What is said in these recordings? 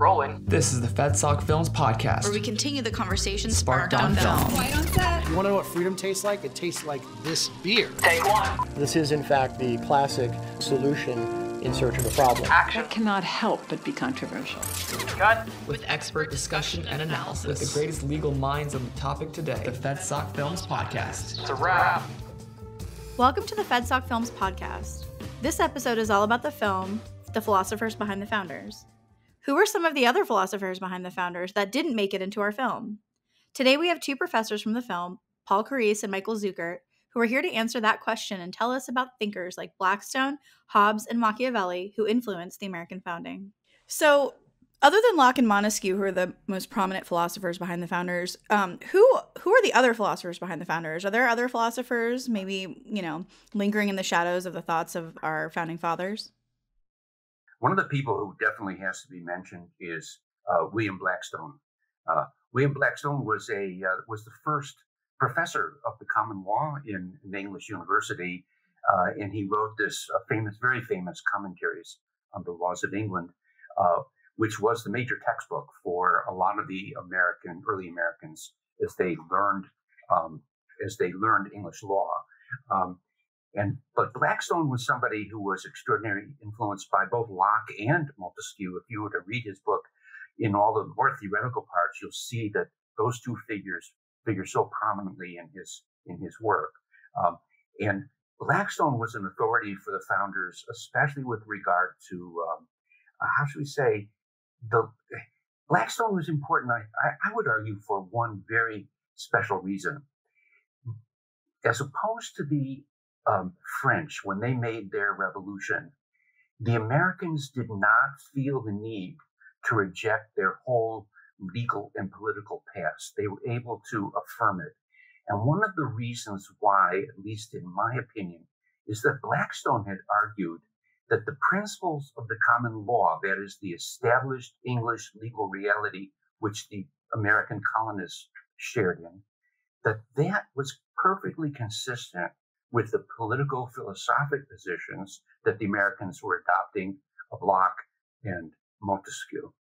Rolling. This is the FedSoc Films Podcast, where we continue the conversation sparked on film. Right on set. You want to know what freedom tastes like? It tastes like this beer. Take one. This is, in fact, the classic solution in search of a problem. Action. That cannot help but be controversial. Cut. With expert discussion and analysis. With the greatest legal minds on the topic today. The FedSoc Films Podcast. It's a wrap. Welcome to the FedSoc Films Podcast. This episode is all about the film, The Philosophers Behind the Founders. Who are some of the other philosophers behind the founders that didn't make it into our film? Today we have two professors from the film, Paul Carrese and Michael Zuckert, who are here to answer that question and tell us about thinkers like Blackstone, Hobbes, and Machiavelli who influenced the American founding. So, other than Locke and Montesquieu, who are the most prominent philosophers behind the founders, who are the other philosophers behind the founders? Are there other philosophers, maybe, lingering in the shadows of the thoughts of our founding fathers? One of the people who definitely has to be mentioned is William Blackstone. William Blackstone was the first professor of the common law in an English university, and he wrote this very famous commentaries on the laws of England, which was the major textbook for a lot of the early Americans as they learned English law. But Blackstone was somebody who was extraordinarily influenced by both Locke and Montesquieu. If you were to read his book in all the more theoretical parts, you'll see that those two figure so prominently in his work. And Blackstone was an authority for the founders, especially with regard to Blackstone was important. I would argue for one very special reason, as opposed to the French, when they made their revolution, the Americans did not feel the need to reject their whole legal and political past. They were able to affirm it. And one of the reasons why, at least in my opinion, is that Blackstone had argued that the principles of the common law, that is the established English legal reality, which the American colonists shared in, that was perfectly consistent with the political philosophic positions that the Americans were adopting of Locke and Montesquieu.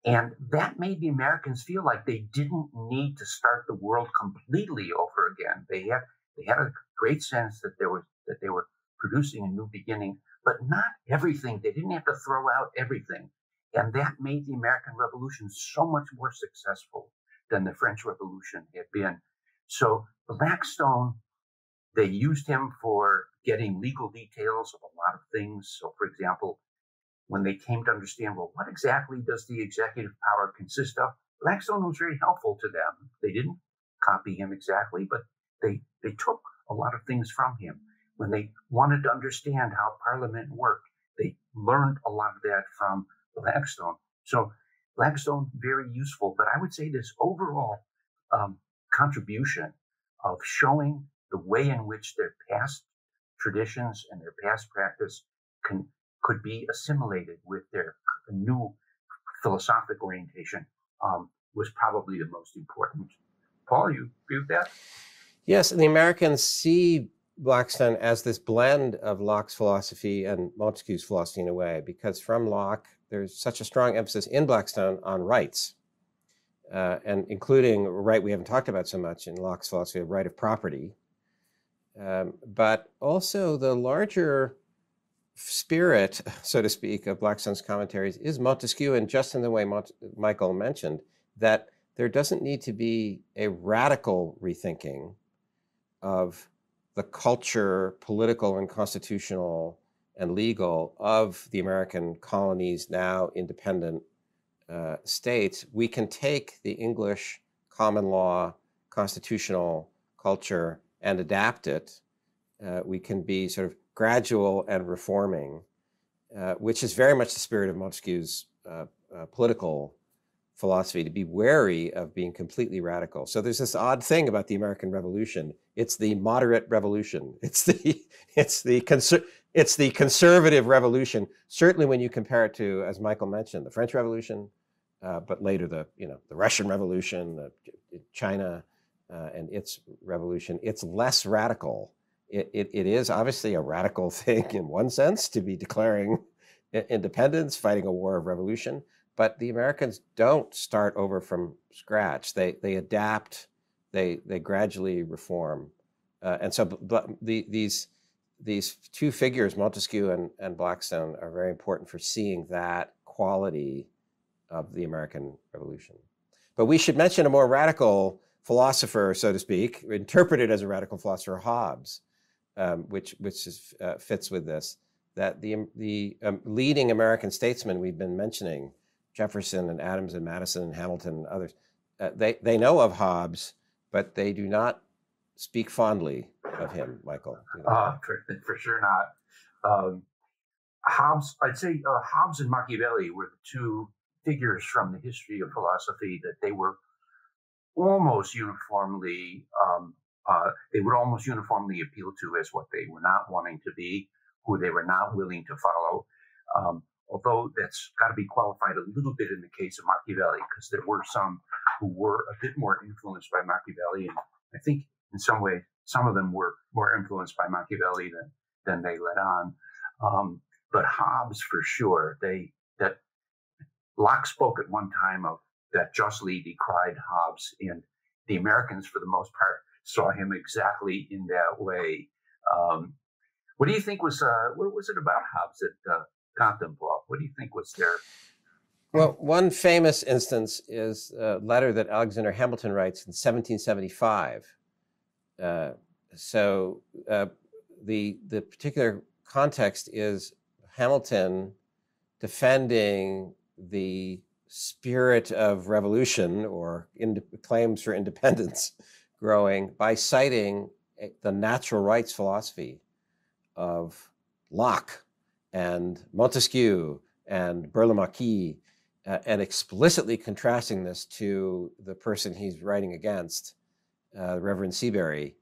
And that made the Americans feel like they didn't need to start the world completely over again. They had a great sense that they were producing a new beginning, but not everything. They didn't have to throw out everything. And that made the American Revolution so much more successful than the French Revolution had been. So Blackstone, they used him for getting legal details of a lot of things. So, for example, when they came to understand, well, what exactly does the executive power consist of? Blackstone was very helpful to them. They didn't copy him exactly, but they took a lot of things from him. When they wanted to understand how Parliament worked, they learned a lot of that from Blackstone. So Blackstone, very useful. But I would say this overall contribution of showing the way in which their past traditions and their past practice could be assimilated with their new philosophic orientation was probably the most important. Paul, you agree with that? Yes, and the Americans see Blackstone as this blend of Locke's philosophy and Montesquieu's philosophy in a way, because from Locke, there's such a strong emphasis in Blackstone on rights, and including a right we haven't talked about so much in Locke's philosophy, of right of property. But also the larger spirit, so to speak, of Blackstone's commentaries is Montesquieu, and just in the way Michael mentioned, that there doesn't need to be a radical rethinking of the culture, political and constitutional and legal, of the American colonies, now independent states. We can take the English common law, constitutional culture and adapt it. We can be sort of gradual and reforming, which is very much the spirit of Montesquieu's political philosophy, to be wary of being completely radical. So there's this odd thing about the American Revolution. It's the moderate revolution. It's the conservative revolution. Certainly when you compare it to, as Michael mentioned, the French Revolution, but later the Russian Revolution, China and its revolution, it's less radical. It is obviously a radical thing in one sense to be declaring independence, fighting a war of revolution, But the Americans don't start over from scratch. They adapt. They gradually reform. And so these two figures, Montesquieu and Blackstone, are very important for seeing that quality of the American Revolution. But we should mention a more radical philosopher, so to speak, interpreted as a radical philosopher, Hobbes, which fits with this. That the leading American statesmen we've been mentioning, Jefferson and Adams and Madison and Hamilton and others, they know of Hobbes, but they do not speak fondly of him, Michael. For sure not. Hobbes, I'd say Hobbes and Machiavelli were the two figures from the history of philosophy that they were almost uniformly, they would almost uniformly appeal to as what they were not wanting to be, who they were not willing to follow. Although that's got to be qualified a little bit in the case of Machiavelli, because there were some who were a bit more influenced by Machiavelli. And I think in some way, some of them were more influenced by Machiavelli than they let on. But Hobbes, for sure, that Locke spoke at one time of that justly decried Hobbes, and the Americans, for the most part, saw him exactly in that way. What do you think was what was it about Hobbes that got them, Paul? What do you think was there? Well, one famous instance is a letter that Alexander Hamilton writes in 1775. The particular context is Hamilton defending the spirit of revolution or claims for independence growing by citing the natural rights philosophy of Locke and Montesquieu and Burle-Marquis, and explicitly contrasting this to the person he's writing against, Reverend Seabury.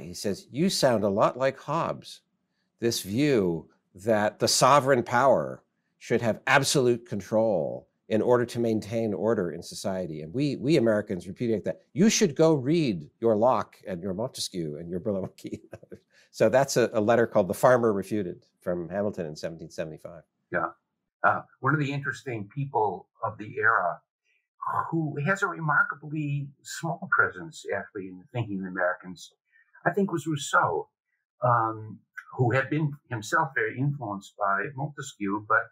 He says, "You sound a lot like Hobbes, this view that the sovereign power should have absolute control in order to maintain order in society. And we Americans repudiate that. You should go read your Locke and your Montesquieu and your Burle-Marquis." So that's a letter called "The Farmer Refuted" from Hamilton in 1775. Yeah. One of the interesting people of the era who has a remarkably small presence, actually, in the thinking of the Americans, I think, was Rousseau, who had been himself very influenced by Montesquieu, but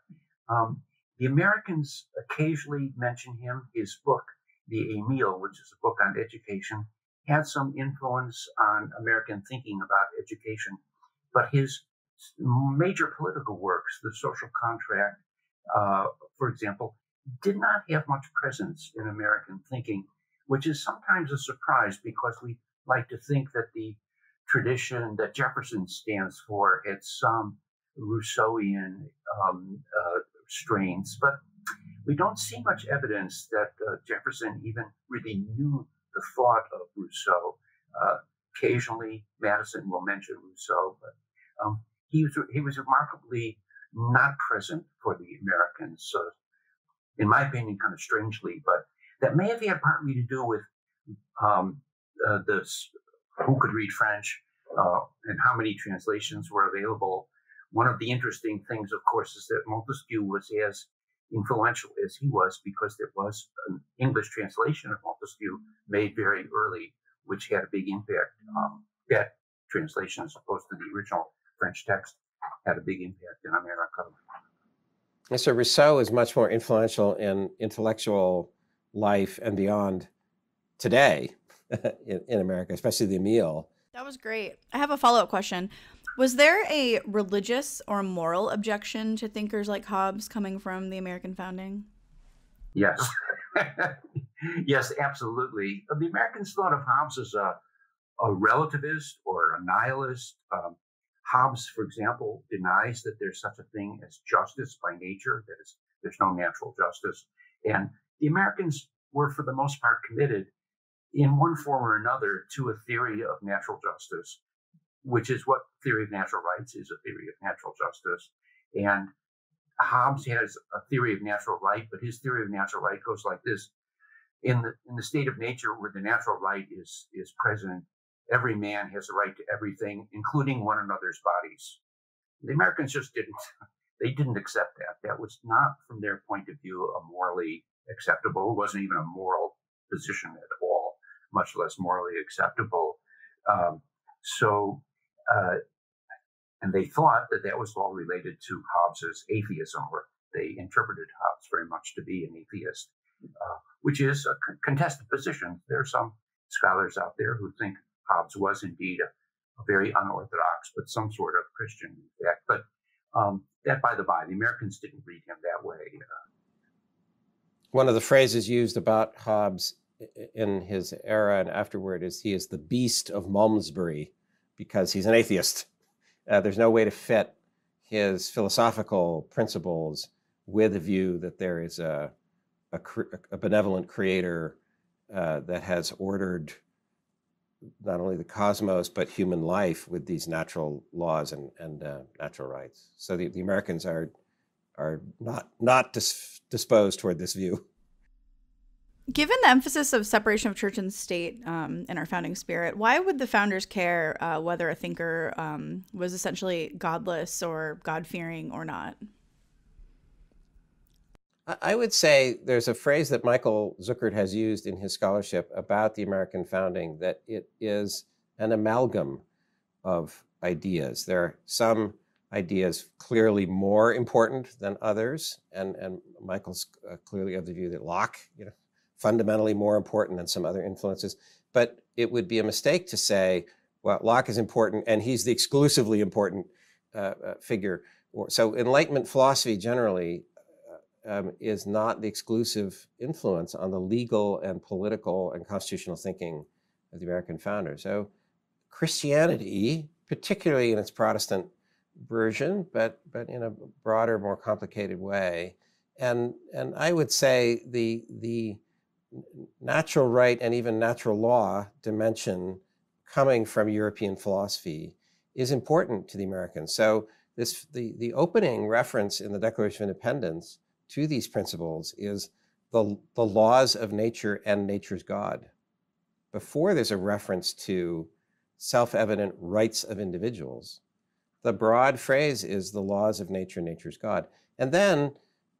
the Americans occasionally mention him. His book, The Emile, which is a book on education, had some influence on American thinking about education. But his major political works, The Social Contract, for example, did not have much presence in American thinking, which is sometimes a surprise because we like to think that the tradition that Jefferson stands for had some Rousseauian strains, but we don't see much evidence that Jefferson even really knew the thought of Rousseau. Occasionally, Madison will mention Rousseau, but he was remarkably not present for the Americans, in my opinion, kind of strangely. But that may have had partly to do with who could read French and how many translations were available. One of the interesting things, of course, is that Montesquieu was as influential as he was because there was an English translation of Montesquieu made very early, which had a big impact. That translation, as opposed to the original French text, had a big impact in America. And so Rousseau is much more influential in intellectual life and beyond today in America, especially the Emile. That was great. I have a follow-up question. Was there a religious or moral objection to thinkers like Hobbes coming from the American founding? Yes. Yes, absolutely. The Americans thought of Hobbes as a relativist or a nihilist. Hobbes, for example, denies that there's such a thing as justice by nature, that is, there's no natural justice. And the Americans were, for the most part, committed in one form or another to a theory of natural justice, which is what theory of natural rights is, a theory of natural justice. And Hobbes has a theory of natural right, but his theory of natural right goes like this. In the state of nature where the natural right is present, every man has a right to everything, including one another's bodies. The Americans just didn't. they didn't accept that. That was not, from their point of view, a morally acceptable. It wasn't even a moral position at all, much less morally acceptable. And they thought that that was all related to Hobbes's atheism, or they interpreted Hobbes very much to be an atheist, which is a contested position. There are some scholars out there who think Hobbes was indeed a very unorthodox, but some sort of Christian, in fact. But that by the by, the Americans didn't read him that way. One of the phrases used about Hobbes in his era and afterward is he is the beast of Malmesbury because he's an atheist. There's no way to fit his philosophical principles with a view that there is a benevolent creator that has ordered not only the cosmos, but human life with these natural laws and natural rights. So the Americans are not disposed toward this view. Given the emphasis of separation of church and state in our founding spirit, why would the founders care whether a thinker was essentially godless or God-fearing or not? I would say there's a phrase that Michael Zuckert has used in his scholarship about the American founding, that it is an amalgam of ideas. There are some ideas clearly more important than others, and Michael's clearly of the view that Locke, fundamentally more important than some other influences. But it would be a mistake to say, well, Locke is important and he's the exclusively important figure. So Enlightenment philosophy generally is not the exclusive influence on the legal and political and constitutional thinking of the American founders. So Christianity, particularly in its Protestant version, but in a broader, more complicated way, and I would say the natural right and even natural law dimension coming from European philosophy is important to the Americans. So the opening reference in the Declaration of Independence to these principles is the laws of nature and nature's God. Before there's a reference to self-evident rights of individuals, the broad phrase is the laws of nature, nature's God. And then,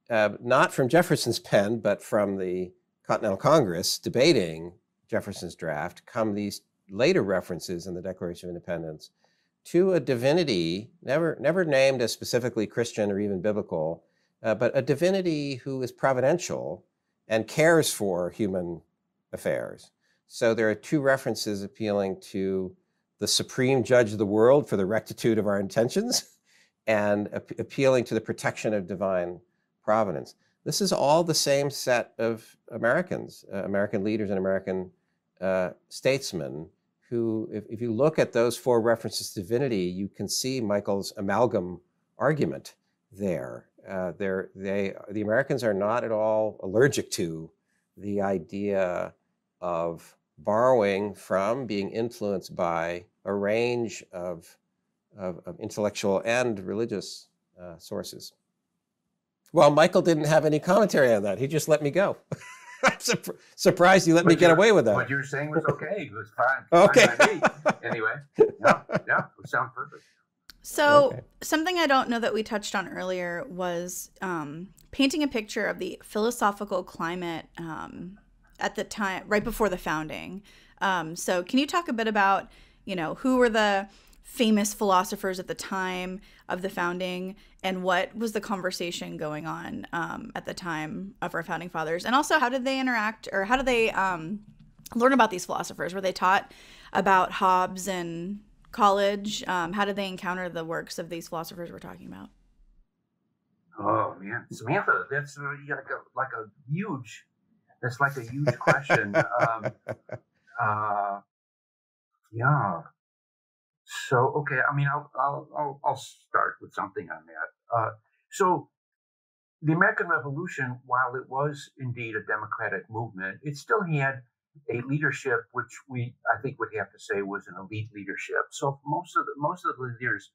not from Jefferson's pen, but from the Continental Congress debating Jefferson's draft, come these later references in the Declaration of Independence to a divinity, never named as specifically Christian or even biblical, but a divinity who is providential and cares for human affairs. So there are two references appealing to the supreme judge of the world for the rectitude of our intentions and appealing to the protection of divine providence. This is all the same set of Americans, American leaders and American statesmen who, if you look at those four references to divinity, you can see Michael's amalgam argument there. The Americans are not at all allergic to the idea of borrowing from, being influenced by a range of intellectual and religious sources. Well, Michael didn't have any commentary on that. He just let me go. I'm surprised you let me get away with that. What you were saying was okay. It was fine. Okay. Fine by me. Anyway, yeah, it sounds perfect. So something I don't know that we touched on earlier was painting a picture of the philosophical climate at the time, right before the founding. So can you talk a bit about, who were the famous philosophers at the time of the founding, and what was the conversation going on at the time of our founding fathers? And also, how did they interact, or how did they learn about these philosophers? Were they taught about Hobbes in college? How did they encounter the works of these philosophers we're talking about? Oh man, Samantha, that's like a huge question. Yeah. So okay, I mean, I'll start with something on that. So the American Revolution, while it was indeed a democratic movement, it still had a leadership which I think would have to say was an elite leadership. So most of the leaders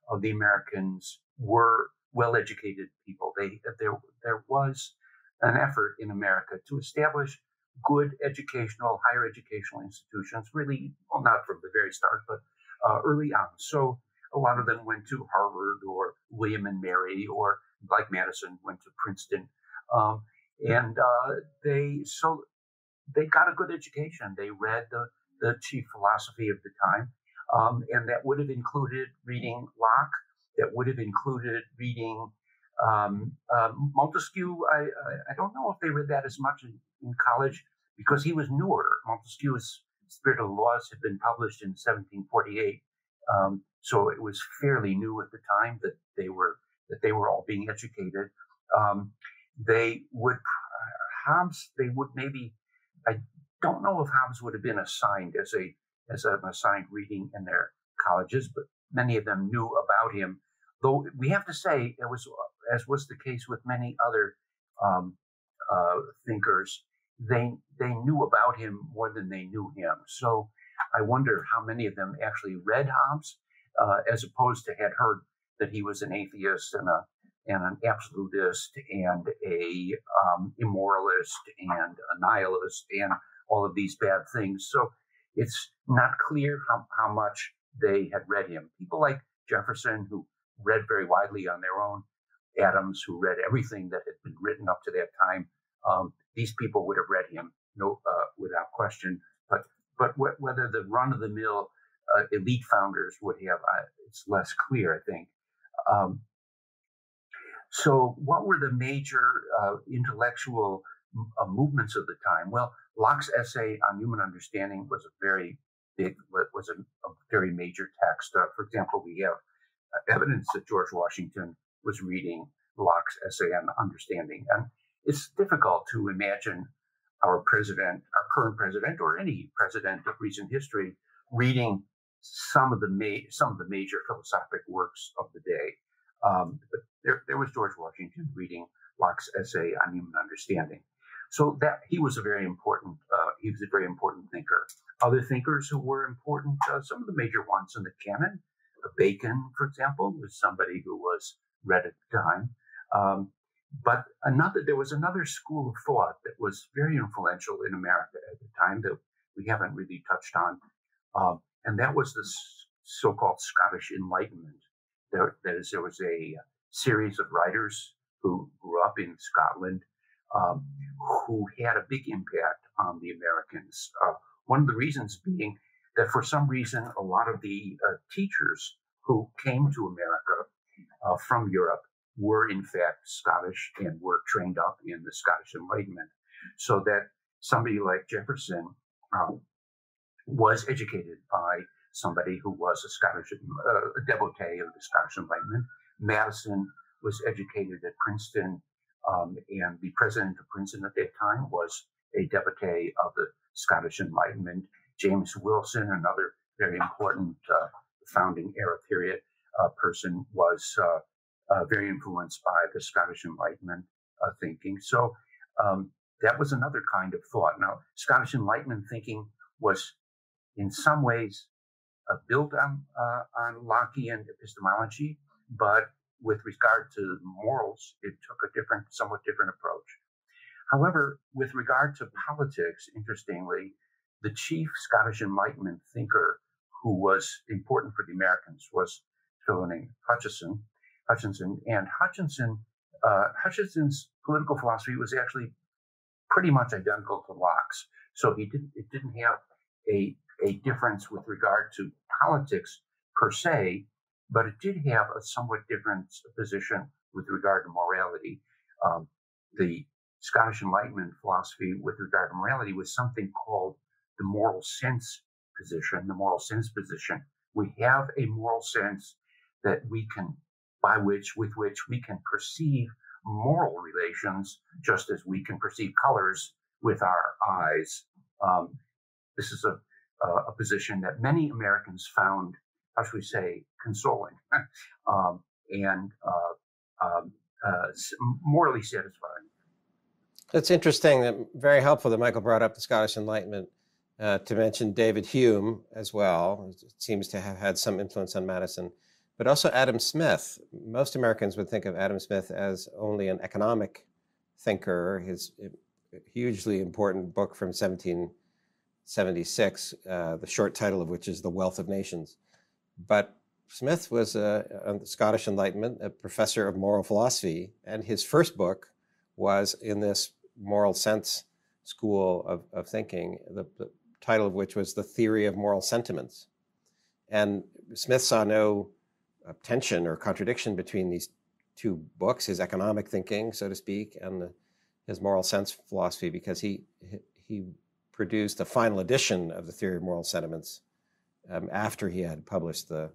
of the Americans were well-educated people. There was an effort in America to establish good higher educational institutions, really, well, not from the very start, but early on. So a lot of them went to Harvard or William and Mary, or like Madison, went to Princeton. They got a good education. They read the chief philosophy of the time. And that would have included reading Locke. That would have included reading Montesquieu. I don't know if they read that as much in college because he was newer. Montesquieu's Spirit of the Laws had been published in 1748. So it was fairly new at the time that they were all being educated. Hobbes, they would maybe, I don't know if Hobbes would have been assigned as an assigned reading in their colleges, but many of them knew about him. Though we have to say, it was, as was the case with many other thinkers, they knew about him more than they knew him. So I wonder how many of them actually read Hobbes, as opposed to had heard that he was an atheist and an absolutist and a immoralist and a nihilist and all of these bad things. So it's not clear how much they had read him. People like Jefferson, who read very widely on their own, Adams, who read everything that had been written up to that time, these people would have read him without question. But whether the run-of-the-mill elite founders would have, it's less clear, I think. So what were the major intellectual movements of the time? Well, Locke's essay on human understanding was a very major text. For example, we have evidence that George Washington was reading Locke's essay on understanding. And it's difficult to imagine our current president, or any president of recent history, reading some of the major philosophic works of the day. But there was George Washington reading Locke's essay on human understanding. So that he was a very important thinker. Other thinkers who were important, some of the major ones in the canon, Bacon, for example, was somebody who was read at the time. But there was another school of thought that was very influential in America at the time that we haven't really touched on, and that was the so-called Scottish Enlightenment. There was a series of writers who grew up in Scotland who had a big impact on the Americans. One of the reasons being that for some reason, a lot of the teachers who came to America from Europe were in fact Scottish and were trained up in the Scottish Enlightenment. So that somebody like Jefferson was educated by somebody who was a devotee of the Scottish Enlightenment. Madison was educated at Princeton, and the president of Princeton at that time was a devotee of the Scottish Enlightenment. James Wilson, another very important founding era period person, was very influenced by the Scottish Enlightenment thinking. So that was another kind of thought. Now, Scottish Enlightenment thinking was in some ways built on Lockean epistemology, but with regard to morals, it took a somewhat different approach. However, with regard to politics, interestingly, the chief Scottish Enlightenment thinker who was important for the Americans was a fellow named Hutchinson. And Hutchinson's political philosophy was actually pretty much identical to Locke's. So it didn't have a difference with regard to politics per se, but it did have a somewhat different position with regard to morality. The Scottish Enlightenment philosophy with regard to morality was something called the moral sense position. We have a moral sense that with which we can perceive moral relations, just as we can perceive colors with our eyes. This is a position that many Americans found, how should we say, consoling and morally satisfying. It's interesting, very helpful that Michael brought up the Scottish Enlightenment, to mention David Hume as well. It seems to have had some influence on Madison, but also Adam Smith. Most Americans would think of Adam Smith as only an economic thinker. His hugely important book from 1776, the short title of which is The Wealth of Nations. But Smith was on the Scottish Enlightenment, a professor of moral philosophy, and his first book was in this moral sense school of thinking, the title of which was The Theory of Moral Sentiments. And Smith saw no tension or contradiction between these two books, his economic thinking, so to speak, and his moral sense philosophy, because he produced a final edition of The Theory of Moral Sentiments after he had published the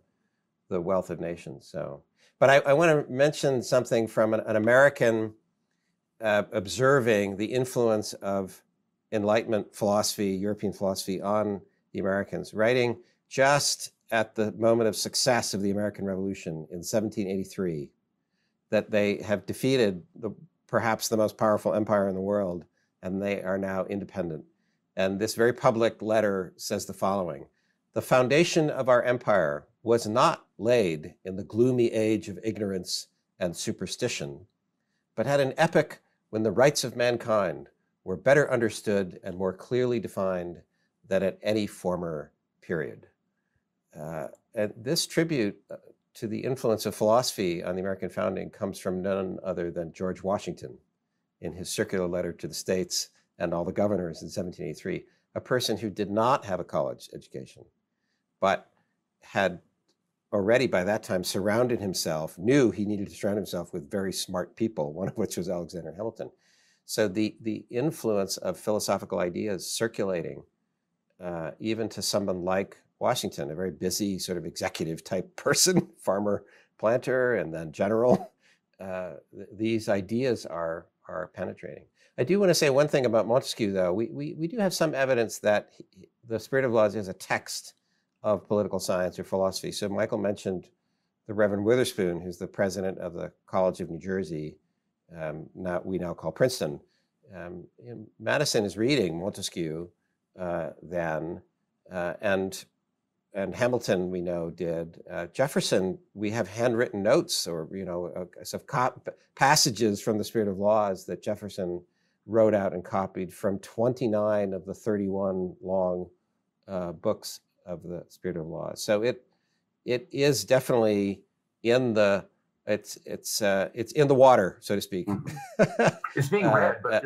Wealth of Nations. So, but I want to mention something from an American observing the influence of Enlightenment philosophy, European philosophy on the Americans, writing just at the moment of success of the American Revolution in 1783, that they have defeated perhaps the most powerful empire in the world, and they are now independent. And this very public letter says the following: "The foundation of our empire was not laid in the gloomy age of ignorance and superstition, but at an epoch when the rights of mankind were better understood and more clearly defined than at any former period." And this tribute to the influence of philosophy on the American founding comes from none other than George Washington in his circular letter to the states and all the governors in 1783, a person who did not have a college education, but had already by that time surrounded himself, knew he needed to surround himself with very smart people, one of which was Alexander Hamilton. So the influence of philosophical ideas circulating, even to someone like Washington, a very busy sort of executive type person, farmer, planter, and then general, these ideas are penetrating. I do want to say one thing about Montesquieu, though. We do have some evidence that the Spirit of Laws is a text of political science or philosophy. So Michael mentioned the Reverend Witherspoon, who's the president of the College of New Jersey, we now call Princeton. Madison is reading Montesquieu then, and Hamilton, we know, did. Jefferson, we have handwritten notes or, passages from the Spirit of Laws that Jefferson wrote out and copied from 29 of the 31 long books of the Spirit of Laws. So it is definitely in the, it's in the water, so to speak. It's being read, but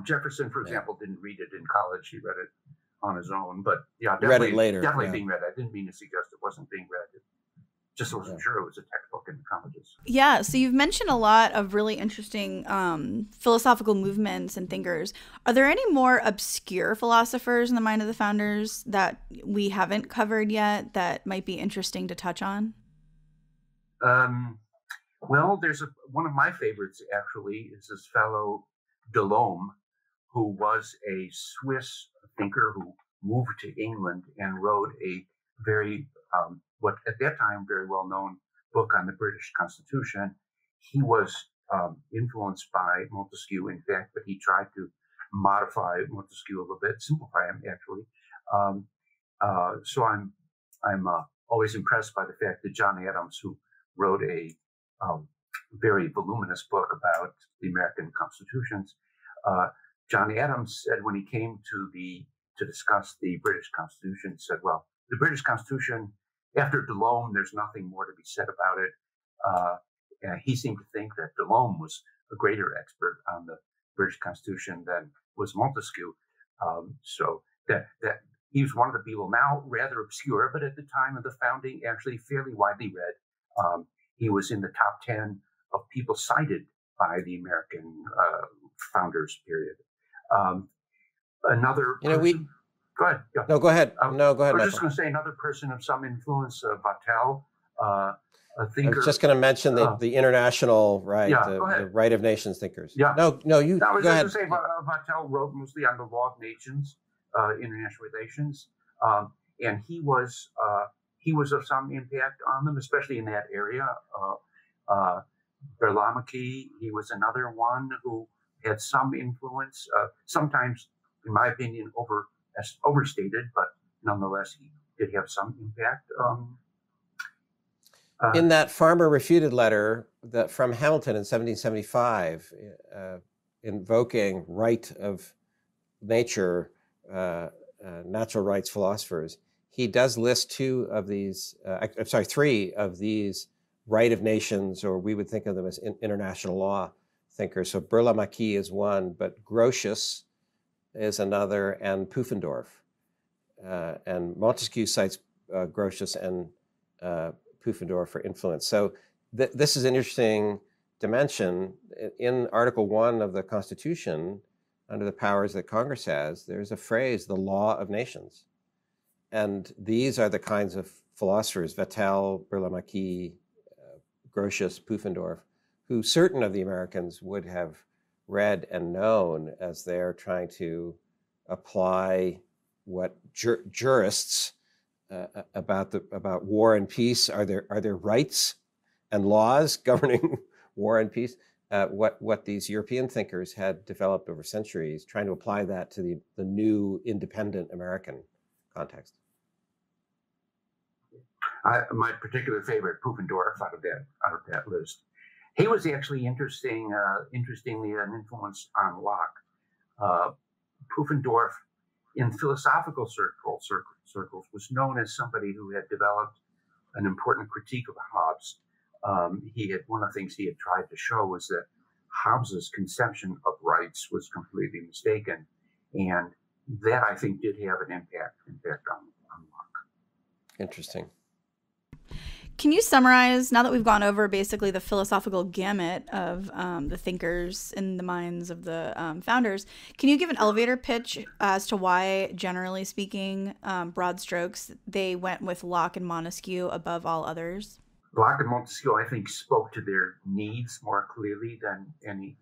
Jefferson, for example, didn't read it in college. He read it on his own, but definitely, read it later. Definitely being read. I didn't mean to suggest it wasn't being read. It just wasn't sure it was a textbook in the colleges. Yeah, so you've mentioned a lot of really interesting philosophical movements and thinkers. Are there any more obscure philosophers in the mind of the founders that we haven't covered yet that might be interesting to touch on? Well, there's one of my favorites, actually, is this fellow Delhomme, who was a Swiss thinker who moved to England and wrote a very, what at that time, very well-known book on the British Constitution. He was influenced by Montesquieu, in fact, but he tried to modify Montesquieu a little bit, simplify him, actually. So I'm always impressed by the fact that John Adams, who wrote a very voluminous book about the American constitutions, John Adams said when he came to discuss the British Constitution, said, well, the British Constitution, after Delhomme, there's nothing more to be said about it. And he seemed to think that Delhomme was a greater expert on the British Constitution than was Montesquieu. So that he was one of the people now rather obscure, but at the time of the founding, actually fairly widely read. He was in the top 10 of people cited by the American founders, period. Another person, go ahead. Yeah. No, go ahead. No, go ahead. I was just going to say another person of some influence, Vattel, a thinker. I was just going to mention the international right, the right of nations thinkers. Yeah. No, you I was go just ahead. going to say Vattel wrote mostly on the law of nations, international relations, and he was of some impact on them, especially in that area. Berlamaki, he was another one who had some influence, sometimes, in my opinion, overstated, but nonetheless, he did have some impact. In that Farmer refuted letter from Hamilton in 1775, invoking right of nature, natural rights philosophers, he does list three of these right of nations, or we would think of them as international law thinkers. So Burlamaqui is one, but Grotius is another, and Pufendorf. And Montesquieu cites Grotius and Pufendorf for influence. So this is an interesting dimension. In Article 1 of the Constitution, under the powers that Congress has, there's a phrase, the law of nations. And these are the kinds of philosophers, Vattel, Burlamaqui, Grotius, Pufendorf, who certain of the Americans would have read and known as they're trying to apply what jurists about war and peace. Are there rights and laws governing war and peace? What these European thinkers had developed over centuries, trying to apply that to the new independent American context. My particular favorite, Pufendorf, out of that list. He was actually interestingly an influence on Locke. Pufendorf, in philosophical circles, was known as somebody who had developed an important critique of Hobbes. One of the things he had tried to show was that Hobbes's conception of rights was completely mistaken, and that, I think, did have an impact on Locke. Interesting. Can you summarize, now that we've gone over basically the philosophical gamut of the thinkers in the minds of the founders, can you give an elevator pitch as to why, generally speaking, broad strokes, they went with Locke and Montesquieu above all others? Locke and Montesquieu, I think, spoke to their needs more clearly than any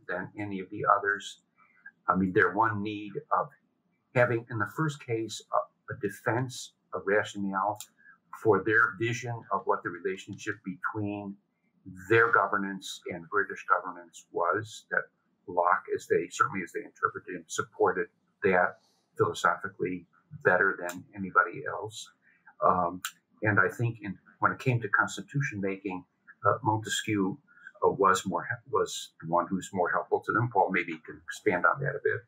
of the others. I mean, their one need of having, in the first case, a defense, a rationale for their vision of what the relationship between their governance and British governance was, that Locke, certainly as they interpreted him, supported that philosophically better than anybody else. And I think when it came to constitution making, Montesquieu was the one who's more helpful to them. Paul, maybe you can expand on that a bit.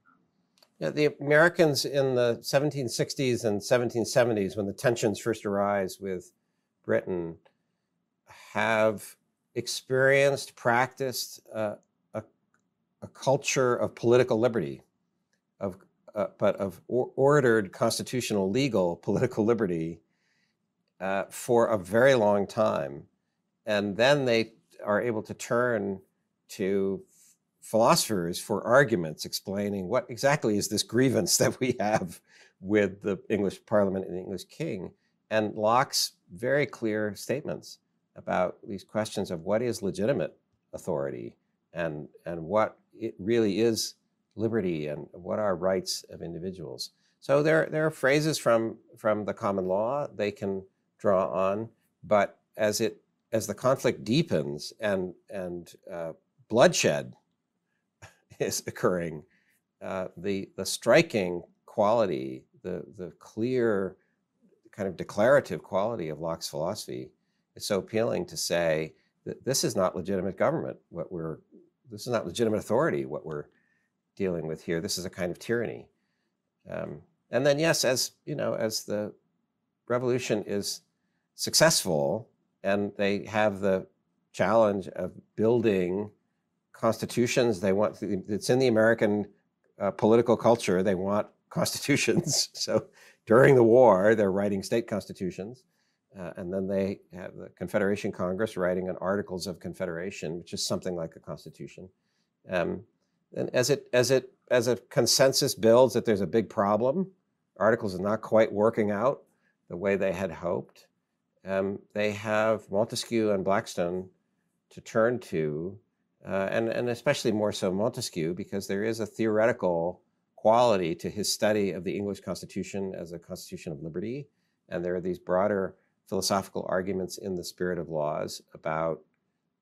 Yeah, the Americans in the 1760s and 1770s, when the tensions first arise with Britain, have practiced a culture of political liberty, but of ordered constitutional legal political liberty for a very long time. And then they are able to turn to philosophers for arguments explaining what exactly is this grievance that we have with the English Parliament and the English King. And Locke's very clear statements about these questions of what is legitimate authority and what it really is liberty and what are rights of individuals. So there are phrases from the common law they can draw on, but as the conflict deepens and bloodshed is occurring, the striking quality, the clear kind of declarative quality of Locke's philosophy is so appealing to say that this is not legitimate government. This is not legitimate authority, what we're dealing with here. This is a kind of tyranny. And then, yes, as the revolution is successful and they have the challenge of building constitutions, it's in the American political culture, they want constitutions. So during the war, they're writing state constitutions. And then they have the Confederation Congress writing an Articles of Confederation, which is something like a constitution. And as a consensus builds that there's a big problem, Articles are not quite working out the way they had hoped, they have Montesquieu and Blackstone to turn to, and especially more so Montesquieu, because there is a theoretical quality to his study of the English Constitution as a constitution of liberty. And there are these broader philosophical arguments in the Spirit of Laws about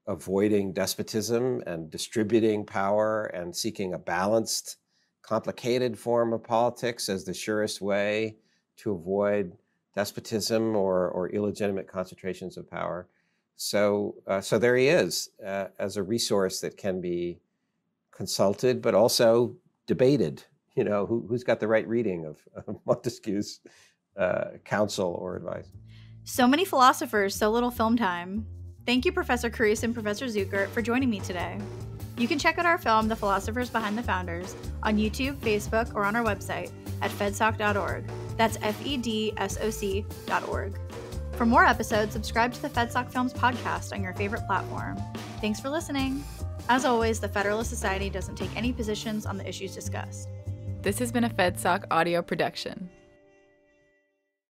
avoiding despotism and distributing power and seeking a balanced, complicated form of politics as the surest way to avoid despotism or illegitimate concentrations of power. So there he is as a resource that can be consulted, but also debated. Who's got the right reading of Montesquieu's counsel or advice. So many philosophers, so little film time. Thank you, Professor Carrese and Professor Zuckert, for joining me today. You can check out our film, The Philosophers Behind the Founders, on YouTube, Facebook, or on our website at fedsoc.org. That's FEDSOC.org. For more episodes, subscribe to the FedSoc Films Podcast on your favorite platform. Thanks for listening. As always, the Federalist Society doesn't take any positions on the issues discussed. This has been a FedSoc audio production.